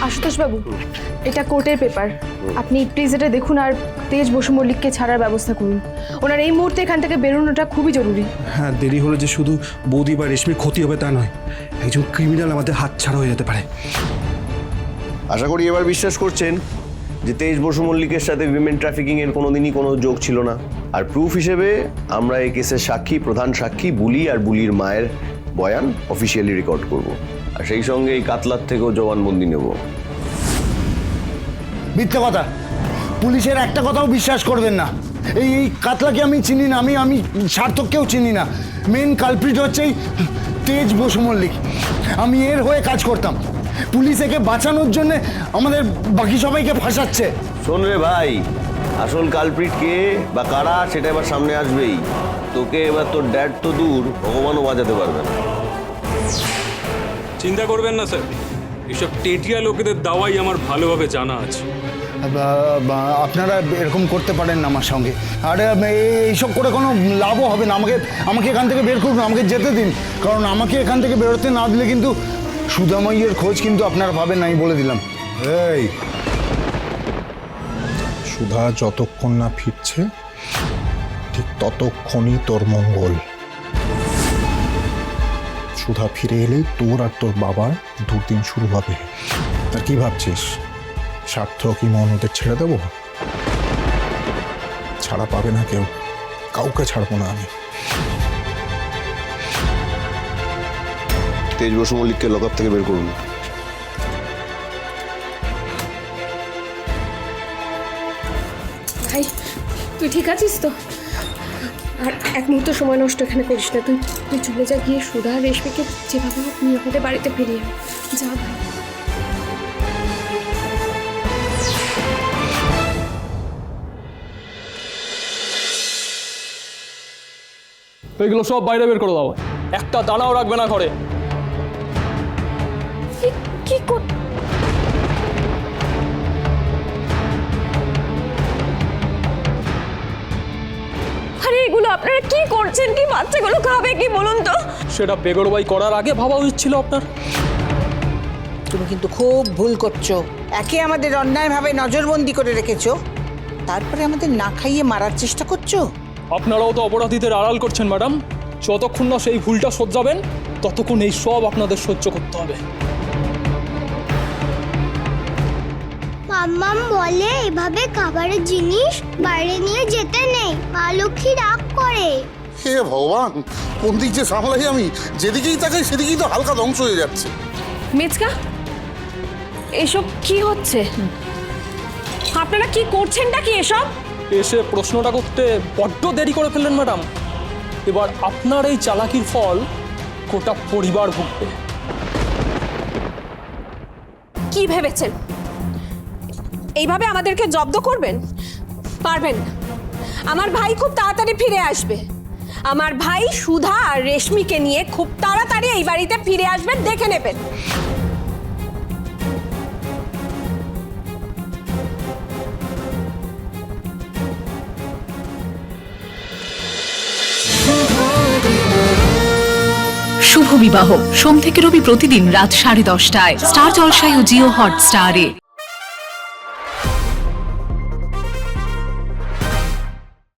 আশুতোষ বাবু, এটা কোর্টের পেপার। আপনি প্লিজ এটা দেখুন আর তেজ বসু মল্লিককে ছাড়ার ব্যবস্থা করুন। ওনার এই মুহূর্তে এখান থেকে বেরোনোটা খুবই জরুরি। হ্যাঁ, দেরি হলে যে শুধু বৌদি বা রেশমির ক্ষতি হবে তা নয়, একজন ক্রিমিনাল আমাদের হাত ছাড়া হয়ে যেতে পারে। আশা করি এবার বিশ্বাস করছেন যে তেজ বসু মল্লিকের সাথে উইমেন ট্রাফিকিং এর কোনোদিনই কোনো যোগ ছিল না। আর প্রুফ হিসেবে আমরা এই কেসের সাক্ষী, প্রধান সাক্ষী বুলি আর বুলির মায়ের বয়ান অফিসিয়ালি রেকর্ড করব। আর সেই সঙ্গে এই কাতলার থেকেও জবানবন্দি নেব। মিথ্যে কথা, পুলিশের একটা কথাও বিশ্বাস করবেন না। এই কাতলাকে আমি চিনি না, আমি সার্থককেও চিনি না। মেন কালপ্রিট হচ্ছে এই তেজ বসু মল্লিক। আমি এর হয়ে কাজ করতাম। পুলিশ একে বাঁচানোর জন্য আমাদের বাকি সবাইকে ফাঁসাচ্ছে। শোন রে ভাই, আসল কালপ্রিট কে বা কারা সেটা এবার সামনে আসবেই। তোকে এবার তোর ড্যাড তো দূর, ভগবানও বাঁচাতে পারবে না। চিন্তা করবেন না স্যার, এসব টেটিয়া লোকেদের দাওয়াই আমার ভালোভাবে জানা আছে। আপনারা এরকম করতে পারেন না আমার সঙ্গে। আর এইসব করে কোনো লাভও হবে না। আমাকে এখান থেকে বের করুন, আমাকে যেতে দিন। কারণ আমাকে এখান থেকে বেরোতে না দিলে কিন্তু সুধাময়ীর খোঁজ কিন্তু আপনারা পাবেন না, আমি বলে দিলাম। এই সুধা যতক্ষণ না ফিরছে ঠিক ততক্ষণই তোর মঙ্গল। সুধা ফিরে এলেই তোর আর তোর বাবার দুর্দিন শুরু হবে। আর কি ভাবছিস, সার্থক কি ওদের ছেড়ে দেবো? ছাড়া পাবে না কেউ, কাউকে ছাড়বো না আমি। তেজ বসু মল্লিককে লকআপ থেকে বের করুন। ভাই, তুই ঠিক আছিস তো? আর এক মুহূর্ত সময় নষ্ট এখানে করিস না। তুই চলে যা, গিয়ে সুধা আর রেশমিকে যেভাবে হোক নিরাপদে বাড়িতে ফিরিয়ে আন। যা ভাই। এইগুলো সব বাইরে বের করে দাও, একটা দানাও রাখবে না ঘরে। কি কর আরে এগুলো আপনারা কি করছেন? কি বাচ্চাগুলো খাবে কি বলুন তো? সেটা বেগরবাই করার আগে ভাবা উচিত ছিল আপনার। তুমি কিন্তু খুব ভুল করছো। একে আমাদের অন্যায়ভাবে নজরবন্দি করে রেখেছো, তারপরে আমাদের না খাইয়ে মারার চেষ্টা করছো। আপনারাও তো অপরাধীদের আড়াল করছেন ম্যাডাম। যতক্ষণ না সেই ভুলটা শোধরাবেন ততক্ষণ এই সব আপনাদের সহ্য করতে হবে। মাম্মাম বলে এভাবে খাবারের জিনিস বাইরে নিয়ে যেতে নেই, মা লক্ষ্মী রাগ করে। হে ভগবান, কোন দিক যে সামলাই আমি, যেদিকেই তাকাই সেদিকেই তো হালকা ধ্বংস হয়ে যাচ্ছে। মেজকা, এসব কি হচ্ছে? আপনারা কি করছেনটা কি এসব? এসে প্রশ্নটা করতে বড্ড দেরি করে ফেললেন ম্যাডাম। এবার আপনার এই চালাকির ফল গোটা পরিবার ভুগবে। কি ভেবেছেন এইভাবে আমাদেরকে জব্দ করবেন? পারবেন না। আমার ভাই খুব তাড়াতাড়ি ফিরে আসবে। আমার ভাই সুধা আর রেশমিকে নিয়ে খুব তাড়াতাড়ি এই বাড়িতে ফিরে আসবেন, দেখে নেবেন। শুভ বিবাহ সোম থেকে রবি প্রতিদিন রাত 10:30টায় স্টার জলসায় ও জিও হটস্টারে।